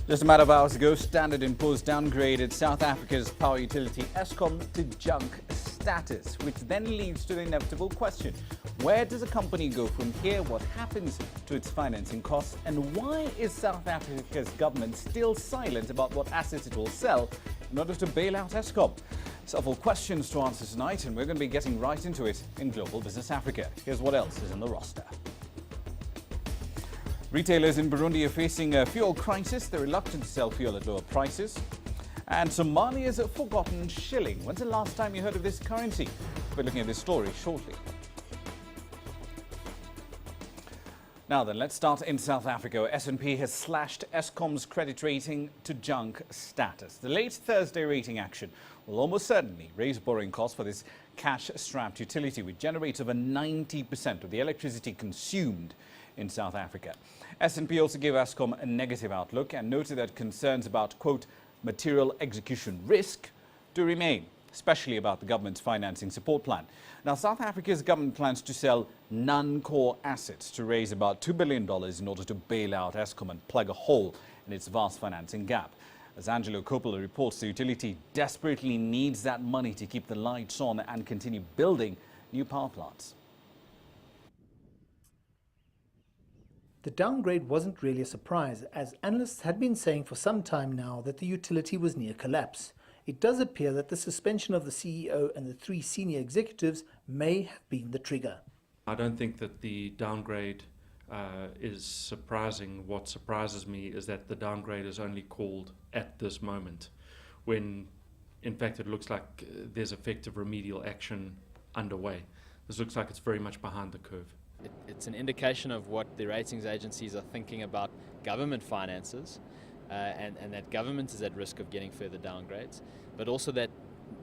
Just a matter of hours ago, Standard & Poor's downgraded South Africa's power utility Eskom to junk status, which then leads to the inevitable question: where does a company go from here? What happens to its financing costs? And why is South Africa's government still silent about what assets it will sell in order to bail out Eskom? Several questions to answer tonight, and we're going to be getting right into it in Global Business Africa. Here's what else is on the roster. Retailers in Burundi are facing a fuel crisis. They're reluctant to sell fuel at lower prices. And Somalia's forgotten shilling. When's the last time you heard of this currency? We're looking at this story shortly. Now then, let's start in South Africa. S&P has slashed Eskom's credit rating to junk status. The late Thursday rating action will almost certainly raise borrowing costs for this cash-strapped utility, which generates over 90% of the electricity consumed in South Africa. S&P also gave Eskom a negative outlook and noted that concerns about, quote, material execution risk do remain, especially about the government's financing support plan. Now, South Africa's government plans to sell non-core assets to raise about $2 billion in order to bail out Eskom and plug a hole in its vast financing gap. As Angelo Coppola reports, the utility desperately needs that money to keep the lights on and continue building new power plants. The downgrade wasn't really a surprise, as analysts had been saying for some time now that the utility was near collapse. It does appear that the suspension of the CEO and the 3 senior executives may have been the trigger. I don't think that the downgrade is surprising. What surprises me is that the downgrade is only called at this moment, when in fact it looks like there's effective remedial action underway. This looks like it's very much behind the curve. It's an indication of what the ratings agencies are thinking about government finances, and that government is at risk of getting further downgrades, but also that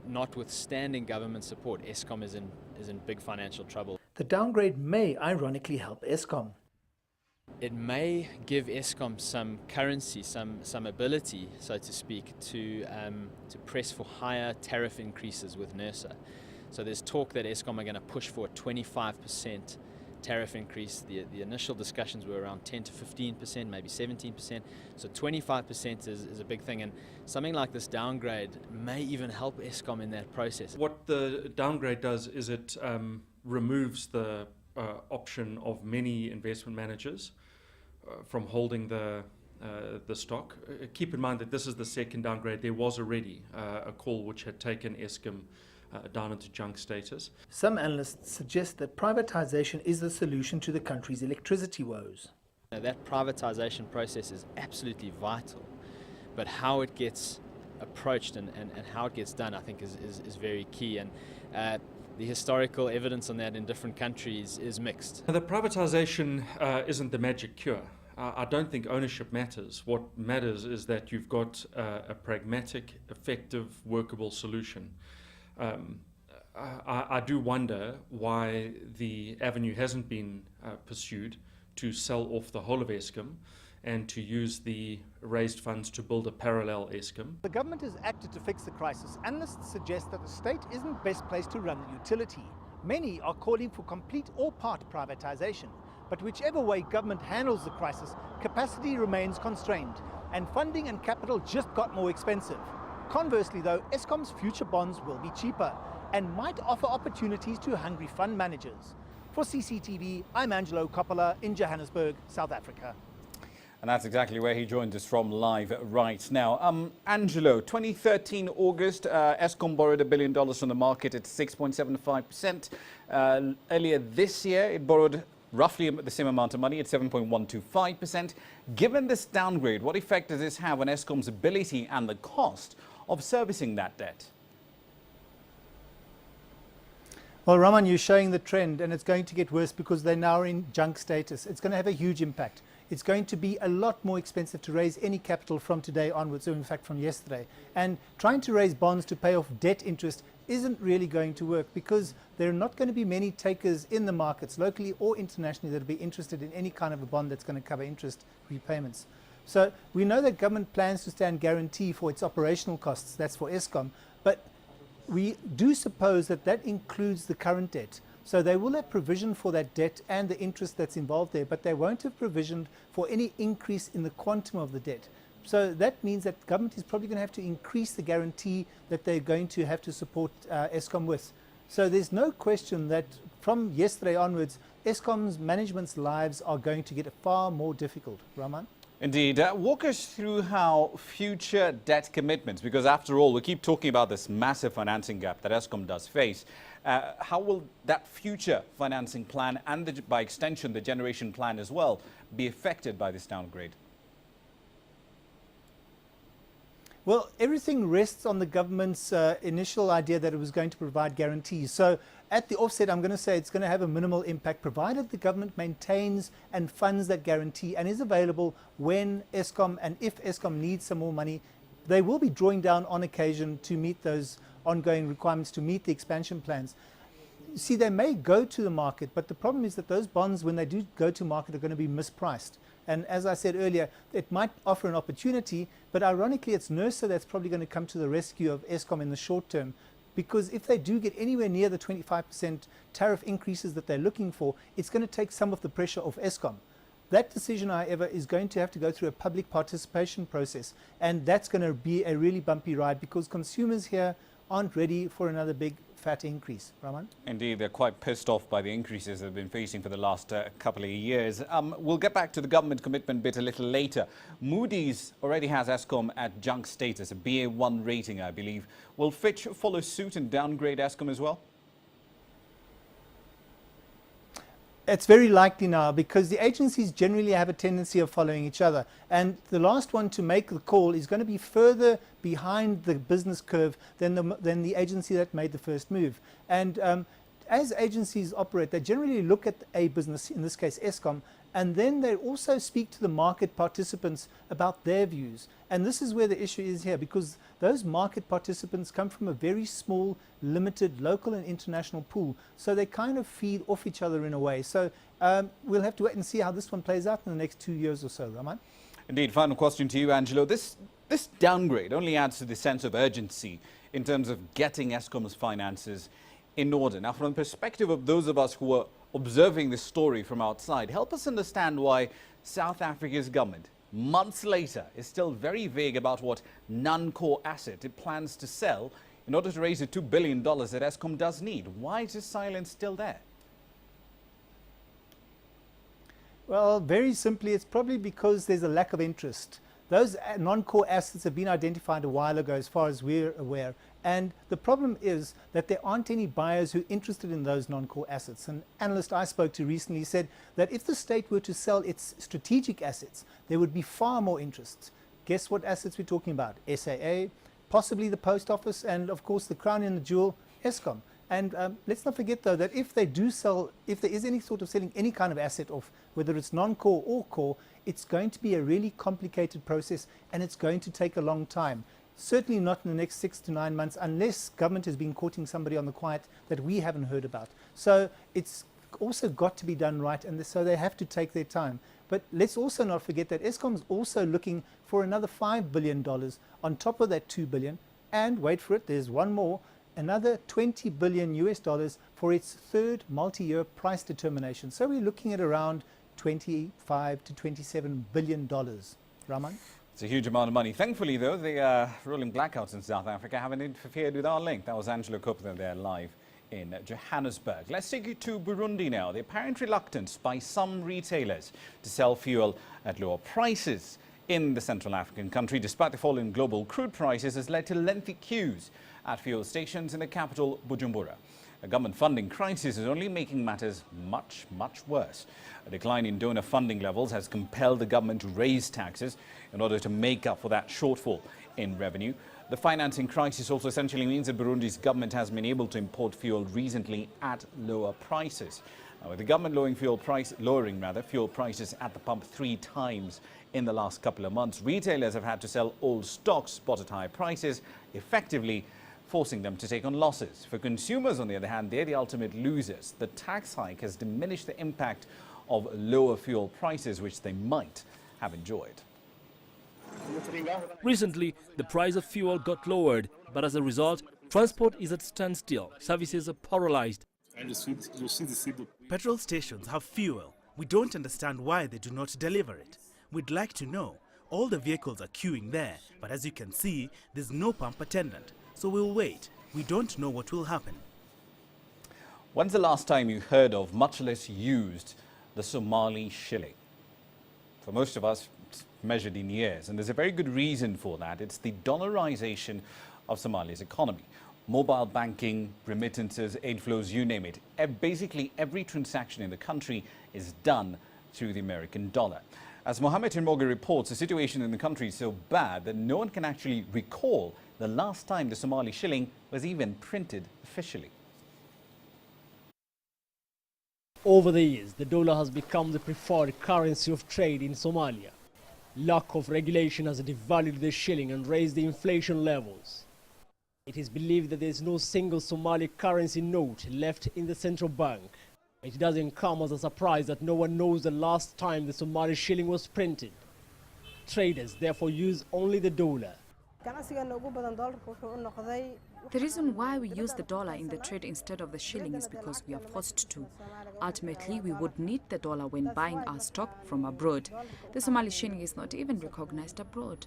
notwithstanding government support, Eskom is in big financial trouble. The downgrade may ironically help Eskom. It may give Eskom some currency, some ability, so to speak, to press for higher tariff increases with NERSA. So there's talk that Eskom are going to push for a 25% tariff increase. The initial discussions were around 10 to 15%, maybe 17%. So 25% is a big thing, and something like this downgrade may even help Eskom in that process. What the downgrade does is it removes the option of many investment managers from holding the stock. Keep in mind that this is the second downgrade. There was already a call which had taken Eskom down into junk status. Some analysts suggest that privatization is the solution to the country's electricity woes. That privatization process is absolutely vital, but how it gets approached and how it gets done, I think, is very key. And the historical evidence on that in different countries is mixed. The privatization isn't the magic cure. I don't think ownership matters. What matters is that you've got a pragmatic, effective, workable solution. I do wonder why the avenue hasn't been pursued to sell off the whole of Eskom and to use the raised funds to build a parallel Eskom. The government has acted to fix the crisis. Analysts suggest that the state isn't best placed to run the utility. Many are calling for complete or part privatization. But whichever way government handles the crisis, capacity remains constrained, and funding and capital just got more expensive. Conversely though, Eskom's future bonds will be cheaper and might offer opportunities to hungry fund managers. For CCTV, I'm Angelo Coppola in Johannesburg, South Africa. And that's exactly where he joined us from live right now. Angelo, 2013 August, Eskom borrowed $1 billion from the market at 6.75%. Earlier this year, it borrowed roughly the same amount of money at 7.125%. Given this downgrade, what effect does this have on Eskom's ability and the cost of servicing that debt? Well, Raman, you're showing the trend, and it's going to get worse because they're now in junk status. It's going to have a huge impact. It's going to be a lot more expensive to raise any capital from today onwards, or in fact from yesterday. And trying to raise bonds to pay off debt interest isn't really going to work because there are not going to be many takers in the markets, locally or internationally, that will be interested in any kind of a bond that's going to cover interest repayments. So we know that government plans to stand guarantee for its operational costs. That's for Eskom. But we do suppose that that includes the current debt. So they will have provision for that debt and the interest that's involved there, but they won't have provisioned for any increase in the quantum of the debt. So that means that government is probably going to have to increase the guarantee that they're going to have to support Eskom with. So there's no question that from yesterday onwards, Eskom's management's lives are going to get far more difficult. Raman? Indeed. Walk us through how future debt commitments, because after all, we keep talking about this massive financing gap that Eskom does face. How will that future financing plan and by extension the generation plan as well be affected by this downgrade? Well, everything rests on the government's initial idea that it was going to provide guarantees. So at the offset, I'm going to say it's going to have a minimal impact, provided the government maintains and funds that guarantee and is available when Eskom, and if Eskom needs some more money, they will be drawing down on occasion to meet those ongoing requirements, to meet the expansion plans. See, they may go to the market, but the problem is that those bonds, when they do go to market, are going to be mispriced. And as I said earlier, it might offer an opportunity, but ironically, it's NERSA that's probably going to come to the rescue of Eskom in the short term, because if they do get anywhere near the 25% tariff increases that they're looking for, it's going to take some of the pressure off Eskom. That decision, however, is going to have to go through a public participation process, and that's going to be a really bumpy ride because consumers here aren't ready for another big fat increase. Raman? Indeed, they're quite pissed off by the increases they've been facing for the last couple of years. We'll get back to the government commitment bit a little later. Moody's already has Eskom at junk status, a BA1 rating, I believe. Will Fitch follow suit and downgrade Eskom as well? It's very likely now because the agencies generally have a tendency of following each other, and the last one to make the call is going to be further behind the business curve than the agency that made the first move. And as agencies operate, they generally look at a business, in this case Eskom, and then they also speak to the market participants about their views. And this is where the issue is here, because those market participants come from a very small, limited local and international pool. So they kind of feed off each other in a way. So we'll have to wait and see how this one plays out in the next 2 years or so. Raman? Indeed. Final question to you, Angelo. This downgrade only adds to the sense of urgency in terms of getting Eskom's finances in order. Now, from the perspective of those of us who are observing this story from outside, help us understand why South Africa's government, months later, is still very vague about what non-core asset it plans to sell in order to raise the $2 billion that Eskom does need. Why is this silence still there? Well, very simply, it's probably because there's a lack of interest. Those non-core assets have been identified a while ago as far as we're aware. And the problem is that there aren't any buyers who are interested in those non-core assets. An analyst I spoke to recently said that if the state were to sell its strategic assets, there would be far more interest. Guess what assets we're talking about? SAA, possibly the post office, and of course the crown and the jewel, Eskom. And let's not forget, though, that if they do sell, if there is any sort of selling any kind of asset off, whether it's non-core or core, it's going to be a really complicated process and it's going to take a long time. Certainly not in the next 6 to 9 months, unless government has been courting somebody on the quiet that we haven't heard about. So it's also got to be done right, and so they have to take their time. But let's also not forget that Eskom's also looking for another $5 billion on top of that $2 billion, and wait for it, there's one more, another $20 billion US for its third multi-year price determination. So we're looking at around $25 to $27 billion. Raman? It's a huge amount of money. Thankfully, though, the rolling blackouts in South Africa haven't interfered with our link. That was Angelo Kopner there live in Johannesburg. Let's take you to Burundi now. The apparent reluctance by some retailers to sell fuel at lower prices in the Central African country, despite the fall in global crude prices, has led to lengthy queues at fuel stations in the capital, Bujumbura. A government funding crisis is only making matters much, much worse. A decline in donor funding levels has compelled the government to raise taxes in order to make up for that shortfall in revenue. The financing crisis also essentially means that Burundi's government has been able to import fuel recently at lower prices. Now, with the government lowering fuel prices at the pump 3 times in the last couple of months, retailers have had to sell old stocks bought at high prices, effectively forcing them to take on losses. For consumers, on the other hand, they're the ultimate losers. The tax hike has diminished the impact of lower fuel prices, which they might have enjoyed. Recently, the price of fuel got lowered, but as a result, transport is at standstill. Services are paralyzed. Petrol stations have fuel. We don't understand why they do not deliver it. We'd like to know, All the vehicles are queuing there, but as you can see, there's no pump attendant. So we'll wait. We don't know what will happen. When's the last time you heard of, much less used, the Somali shilling? For most of us, it's measured in years, and there's a very good reason for that. It's the dollarization of Somalia's economy. Mobile banking, remittances, aid flows, you name it. Basically, every transaction in the country is done through the American dollar. As Mohammed Morgan reports, the situation in the country is so bad that no one can actually recall the last time the Somali shilling was even printed officially. Over the years, the dollar has become the preferred currency of trade in Somalia. Lack of regulation has devalued the shilling and raised the inflation levels. It is believed that there is no single Somali currency note left in the central bank. It doesn't come as a surprise that no one knows the last time the Somali shilling was printed. Traders therefore use only the dollar. The reason why we use the dollar in the trade instead of the shilling is because we are forced to. Ultimately, we would need the dollar when buying our stock from abroad. The Somali shilling is not even recognized abroad.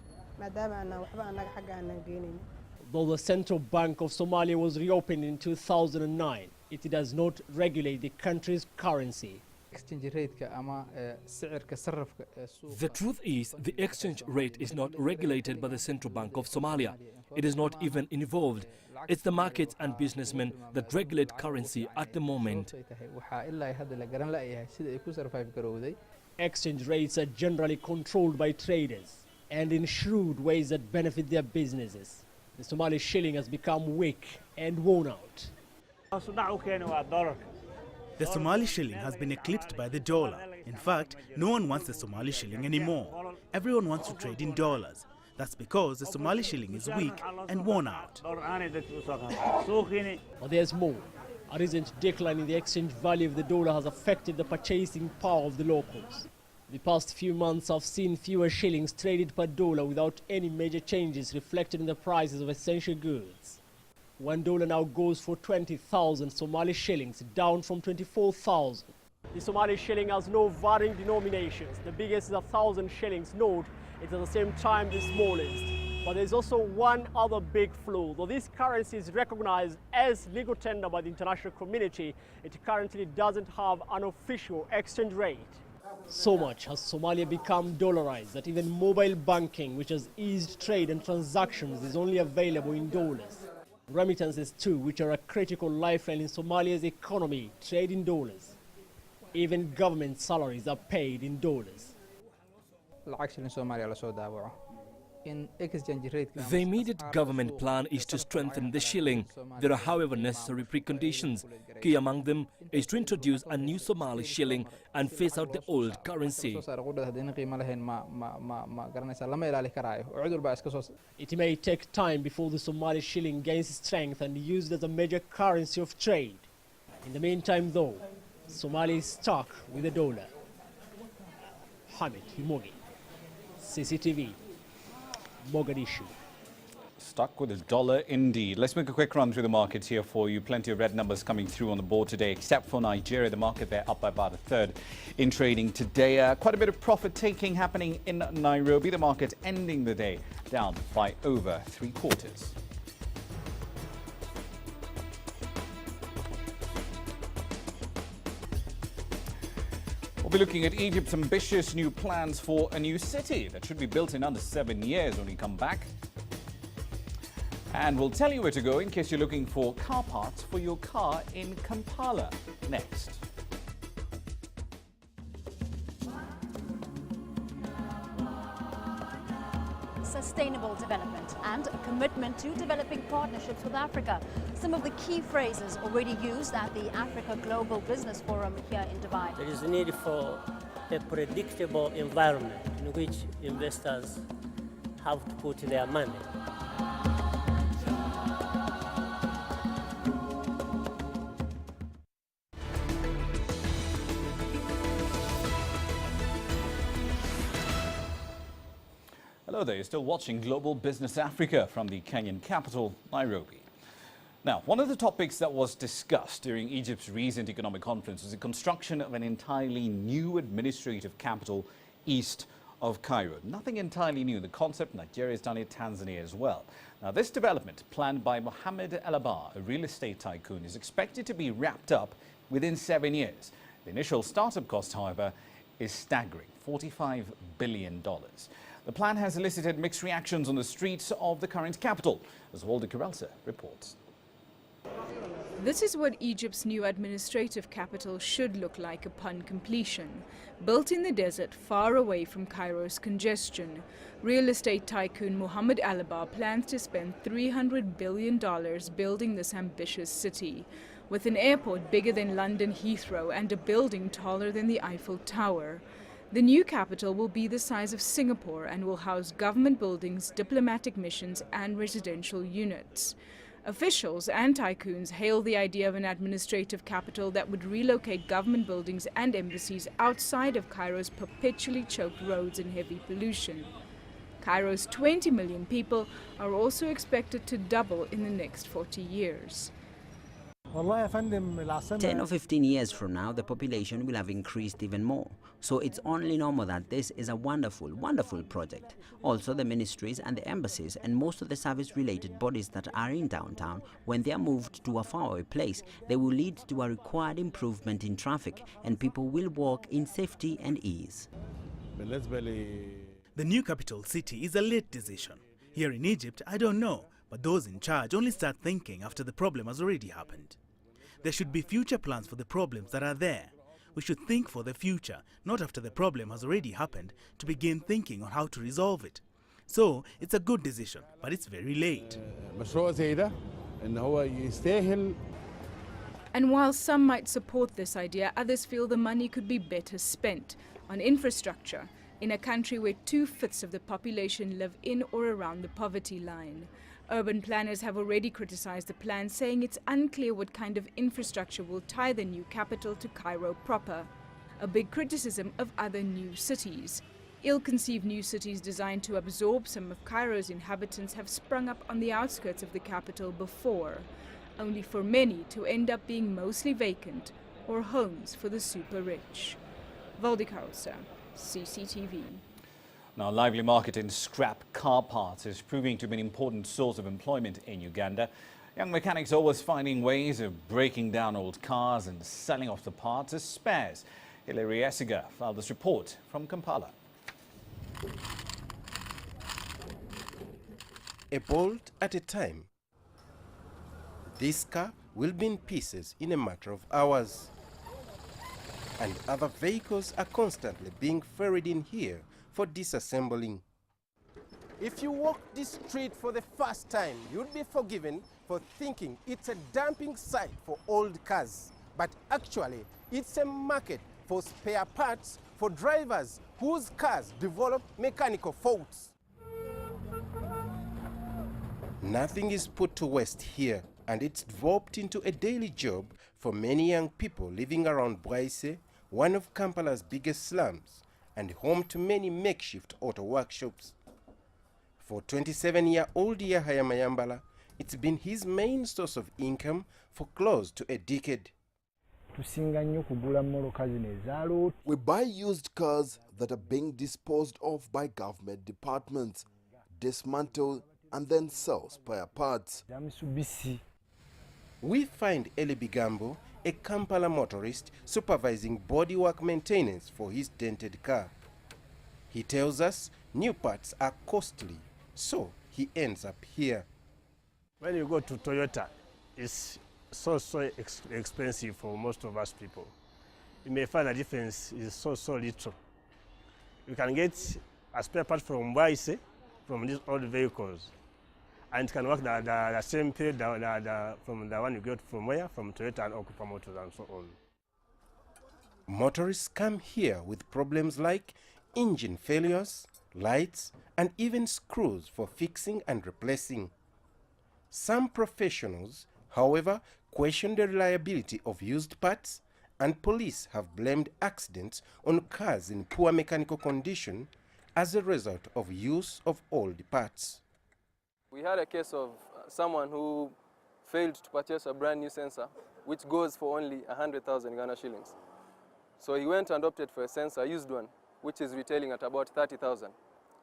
Though the Central Bank of Somalia was reopened in 2009, it does not regulate the country's currency. The truth is, the exchange rate is not regulated by the Central Bank of Somalia. It is not even involved. It's the markets and businessmen that regulate currency at the moment. Exchange rates are generally controlled by traders and in shrewd ways that benefit their businesses. The Somali shilling has become weak and worn out. The Somali shilling has been eclipsed by the dollar. In fact, no one wants the Somali shilling anymore. Everyone wants to trade in dollars. That's because the Somali shilling is weak and worn out. But there's more. A recent decline in the exchange value of the dollar has affected the purchasing power of the locals. The past few months have seen fewer shillings traded per dollar without any major changes reflected in the prices of essential goods. $1 now goes for 20,000 Somali shillings, down from 24,000. The Somali shilling has no varying denominations. The biggest is a 1,000 shillings note. It's at the same time the smallest. But there's also one other big flaw. Though this currency is recognized as legal tender by the international community, it currently doesn't have an official exchange rate. So much has Somalia become dollarized that even mobile banking, which has eased trade and transactions, is only available in dollars. Remittances too, which are a critical lifeline in Somalia's economy, trade in dollars. Even government salaries are paid in dollars. The immediate government plan is to strengthen the shilling. There are, however, necessary preconditions. Key among them is to introduce a new Somali shilling and phase out the old currency. It may take time before the Somali shilling gains strength and is used as a major currency of trade. In the meantime, though, Somalia is stuck with the dollar. Hamid Himogi, CCTV, Mogadishu. Stuck with the dollar indeed. Let's make a quick run through the markets here for you. Plenty of red numbers coming through on the board today, except for Nigeria. The market there up by about a third in trading today. Quite a bit of profit taking happening in Nairobi. The market ending the day down by over 3/4. We'll be looking at Egypt's ambitious new plans for a new city that should be built in under 7 years when we come back. And we'll tell you where to go in case you're looking for car parts for your car in Kampala. Next. Sustainable development and a commitment to developing partnerships with Africa. Some of the key phrases already used at the Africa Global Business Forum here in Dubai. There is a need for a predictable environment in which investors have to put their money. Hello there, you're still watching Global Business Africa from the Kenyan capital, Nairobi. Now, one of the topics that was discussed during Egypt's recent economic conference was the construction of an entirely new administrative capital east of Cairo. Nothing entirely new. The concept, Nigeria's done it, Tanzania as well. Now, this development, planned by Mohammed Alabar, a real estate tycoon, is expected to be wrapped up within 7 years. The initial startup cost, however, is staggering, $45 billion. The plan has elicited mixed reactions on the streets of the current capital, as Walter Karelsa reports. This is what Egypt's new administrative capital should look like upon completion. Built in the desert, far away from Cairo's congestion, real estate tycoon Mohammed Alabar plans to spend $300 billion building this ambitious city. With an airport bigger than London Heathrow and a building taller than the Eiffel Tower. The new capital will be the size of Singapore and will house government buildings, diplomatic missions and residential units. Officials and tycoons hail the idea of an administrative capital that would relocate government buildings and embassies outside of Cairo's perpetually choked roads and heavy pollution. Cairo's 20 million people are also expected to double in the next 40 years. 10 or 15 years from now, the population will have increased even more. So it's only normal that this is a wonderful, wonderful project. Also, the ministries and the embassies and most of the service-related bodies that are in downtown, when they are moved to a faraway place, they will lead to a required improvement in traffic and people will walk in safety and ease. The new capital city is a late decision. Here in Egypt, I don't know, but those in charge only start thinking after the problem has already happened. There should be future plans for the problems that are there. We should think for the future, not after the problem has already happened, to begin thinking on how to resolve it. So, it's a good decision, but it's very late. And while some might support this idea, others feel the money could be better spent on infrastructure in a country where 2/5 of the population live in or around the poverty line. Urban planners have already criticized the plan, saying it's unclear what kind of infrastructure will tie the new capital to Cairo proper. A big criticism of other new cities. Ill-conceived new cities designed to absorb some of Cairo's inhabitants have sprung up on the outskirts of the capital before, only for many to end up being mostly vacant or homes for the super rich. Walter Karelsa, CCTV. Now, a lively market in scrap car parts is proving to be an important source of employment in Uganda. Young mechanics are always finding ways of breaking down old cars and selling off the parts as spares. Hilary Esiga filed this report from Kampala. A bolt at a time. This car will be in pieces in a matter of hours. And other vehicles are constantly being ferried in here for disassembling. If you walk this street for the first time, you'd be forgiven for thinking it's a dumping site for old cars. But actually, it's a market for spare parts for drivers whose cars develop mechanical faults. Nothing is put to waste here, and it's developed into a daily job for many young people living around Bwaise, one of Kampala's biggest slums, and home to many makeshift auto workshops. For 27-year-old Yahaya Mayambala, it's been his main source of income for close to a decade. We buy used cars that are being disposed of by government departments, dismantle and then sell spare parts. We find Eli Bigambo, a Kampala motorist, supervising bodywork maintenance for his dented car. He tells us new parts are costly, so he ends up here. When you go to Toyota, it's so expensive for most of us people. You may find the difference is so little. You can get a spare part from Bwaise, from these old vehicles, and it can work the same period from the one you get from where? From Toyota and Okupa Motors and so on. Motorists come here with problems like engine failures, lights, and even screws for fixing and replacing. Some professionals, however, question the reliability of used parts, and police have blamed accidents on cars in poor mechanical condition as a result of use of old parts. We had a case of someone who failed to purchase a brand new sensor, which goes for only 100,000 Ghana shillings. So he went and opted for a sensor, a used one, which is retailing at about 30,000,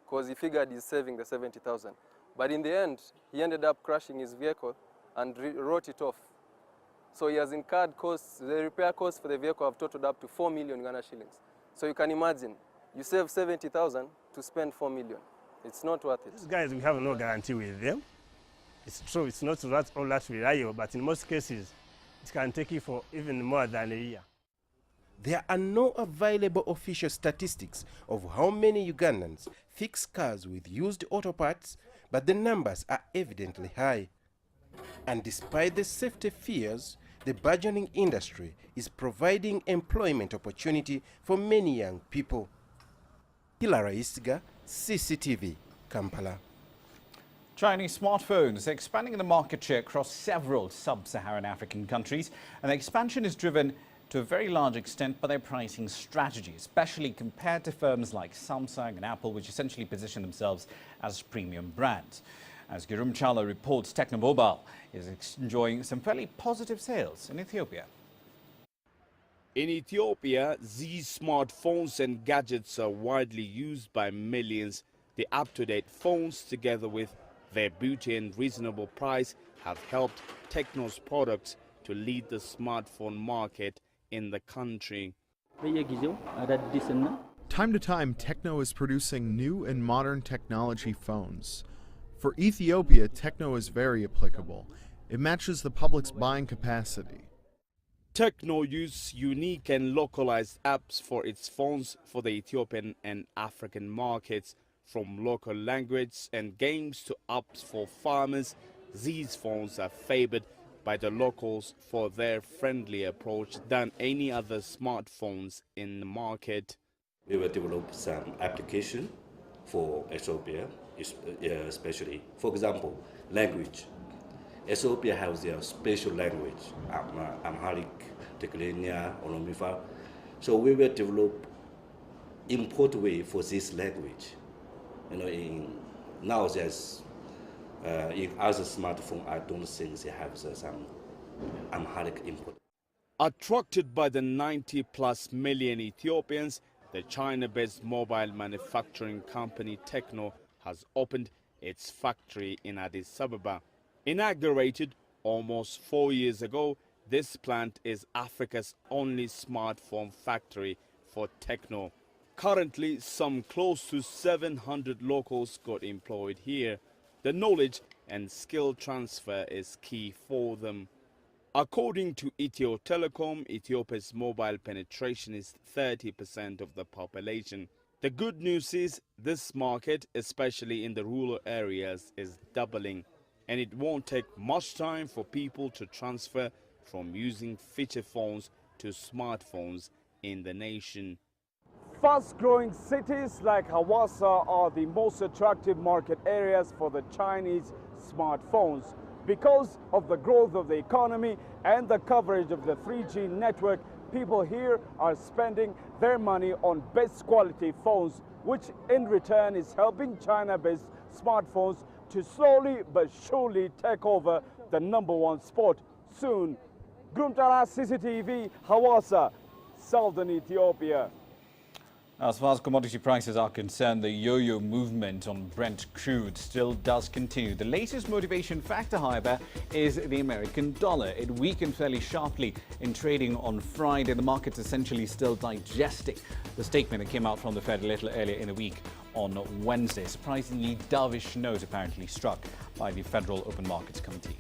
because he figured he's saving the 70,000. But in the end, he ended up crashing his vehicle and wrote it off. So he has incurred costs, the repair costs for the vehicle have totaled up to 4 million Uganda shillings. So you can imagine, you save 70,000 to spend 4 million. It's not worth it. These guys, we have no guarantee with them. It's true, it's not all that reliable, but in most cases, it can take you for even more than a year. There are no available official statistics of how many Ugandans fix cars with used auto parts, but the numbers are evidently high. And despite the safety fears, the burgeoning industry is providing employment opportunity for many young people. Hilara Isiga, CCTV, Kampala. Chinese smartphones are expanding the market share across several sub-Saharan African countries, and the expansion is driven to a very large extent by their pricing strategy, especially compared to firms like Samsung and Apple, which essentially position themselves as premium brands. As Girum Chala reports, Technomobile is enjoying some fairly positive sales in Ethiopia. In Ethiopia, these smartphones and gadgets are widely used by millions. The up-to-date phones, together with their beauty and reasonable price, have helped Tecno's products to lead the smartphone market in the country. Time to time, Tecno is producing new and modern technology phones. For Ethiopia, Tecno is very applicable. It matches the public's buying capacity. Tecno uses unique and localized apps for its phones for the Ethiopian and African markets. From local language and games to apps for farmers, these phones are favored by the locals for their friendly approach than any other smartphones in the market. We will develop some application for Ethiopia, especially, for example, language. Ethiopia has their special language, Amharic, Tigrinya, Oromifa. So we will develop import way for this language. Now there's in other smartphone, I don't think they have some Amharic input. Attracted by the 90+ million Ethiopians, the China-based mobile manufacturing company Tecno has opened its factory in Addis Ababa. Inaugurated almost 4 years ago, this plant is Africa's only smartphone factory for Tecno. Currently, some close to 700 locals got employed here. The knowledge and skill transfer is key for them. According to Ethio Telecom, Ethiopia's mobile penetration is 30% of the population. The good news is this market, especially in the rural areas, is doubling, and it won't take much time for people to transfer from using feature phones to smartphones in the nation. Fast-growing cities like Hawassa are the most attractive market areas for the Chinese smartphones. Because of the growth of the economy and the coverage of the 3G network, people here are spending their money on best quality phones, which in return is helping China-based smartphones to slowly but surely take over the #1 spot soon. Grumtara CCTV, Hawassa, Southern Ethiopia. As far as commodity prices are concerned, the yo-yo movement on Brent crude still does continue. The latest motivation factor, however, is the American dollar. It weakened fairly sharply in trading on Friday. The market's essentially still digesting the statement that came out from the Fed a little earlier in the week on Wednesday. Surprisingly dovish note apparently struck by the Federal Open Markets Committee.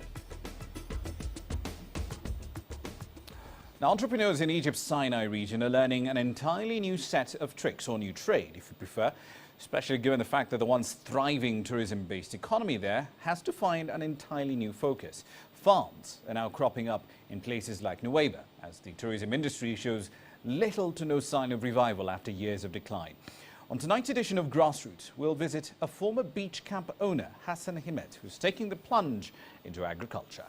Now, entrepreneurs in Egypt's Sinai region are learning an entirely new set of tricks, or new trade, if you prefer, especially given the fact that the once thriving tourism-based economy there has to find an entirely new focus. Farms are now cropping up in places like Nuweiba, as the tourism industry shows little to no sign of revival after years of decline. On tonight's edition of Grassroots, we'll visit a former beach camp owner, Hassan Himet, who's taking the plunge into agriculture.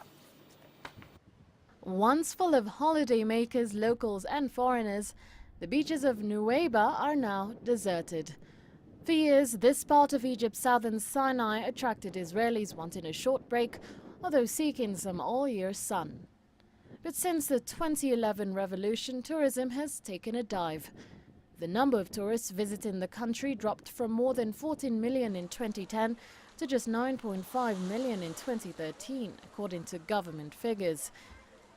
Once full of holidaymakers, locals and foreigners, the beaches of Nuweiba are now deserted. For years, this part of Egypt's southern Sinai attracted Israelis wanting a short break, although seeking some all-year sun. But since the 2011 revolution, tourism has taken a dive. The number of tourists visiting the country dropped from more than 14 million in 2010 to just 9.5 million in 2013, according to government figures.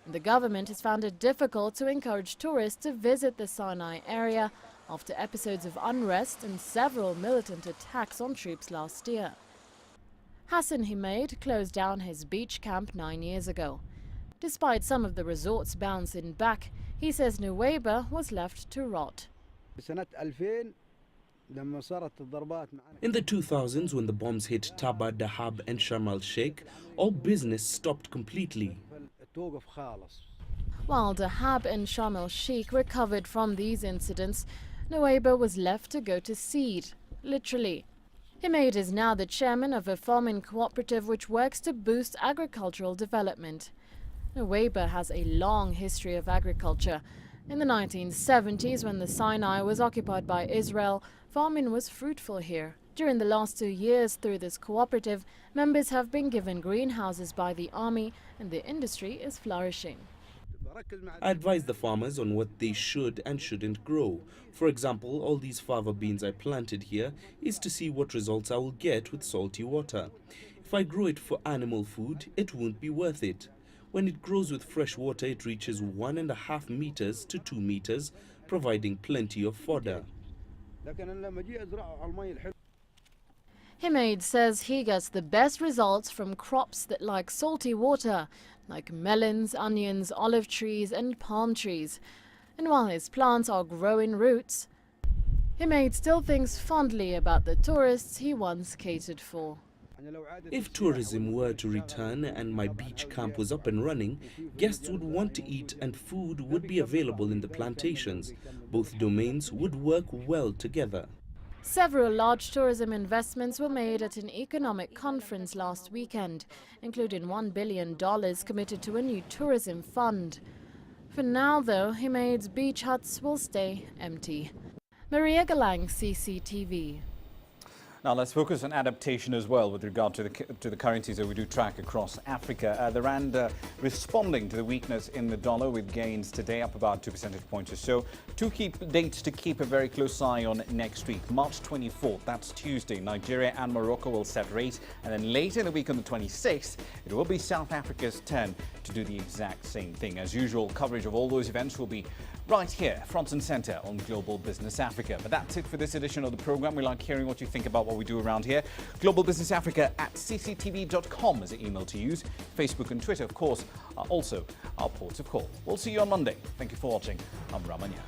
The government has found it difficult to encourage tourists to visit the Sinai area after episodes of unrest and several militant attacks on troops last year. Hassan Himaid closed down his beach camp 9 years ago. Despite some of the resorts bouncing back, he says Nuweiba was left to rot. In the 2000s, when the bombs hit Taba, Dahab and Sharm el-Sheikh, all business stopped completely. While Dahab and Sharm el-Sheikh recovered from these incidents, Nuweiba was left to go to seed, literally. Himaid is now the chairman of a farming cooperative which works to boost agricultural development. Nuweiba has a long history of agriculture. In the 1970s, when the Sinai was occupied by Israel, farming was fruitful here. During the last 2 years, through this cooperative, members have been given greenhouses by the army and the industry is flourishing. I advise the farmers on what they should and shouldn't grow. For example, all these fava beans I planted here is to see what results I will get with salty water. If I grow it for animal food, it won't be worth it. When it grows with fresh water, it reaches 1.5 meters to 2 meters, providing plenty of fodder. Himaid says he gets the best results from crops that like salty water, like melons, onions, olive trees and palm trees. And while his plants are growing roots, Himaid still thinks fondly about the tourists he once catered for. If tourism were to return and my beach camp was up and running, guests would want to eat and food would be available in the plantations. Both domains would work well together. Several large tourism investments were made at an economic conference last weekend, including $1 billion committed to a new tourism fund. For now, though, Himaid's beach huts will stay empty. Maria Galang, CCTV. Now let's focus on adaptation as well with regard to the currencies that we do track across Africa. The rand responding to the weakness in the dollar with gains today up about 2 percentage points or so. Two key dates to keep a very close eye on next week. March 24th, that's Tuesday, Nigeria and Morocco will set rates, and then later in the week on the 26th, it will be South Africa's turn to do the exact same thing. As usual, coverage of all those events will be right here, front and center on Global Business Africa. But that's it for this edition of the program. We like hearing what you think about what we do around here. Global Business Africa at cctv.com is the email to use. Facebook and Twitter, of course, are also our ports of call. We'll see you on Monday. Thank you for watching. I'm Ramanya.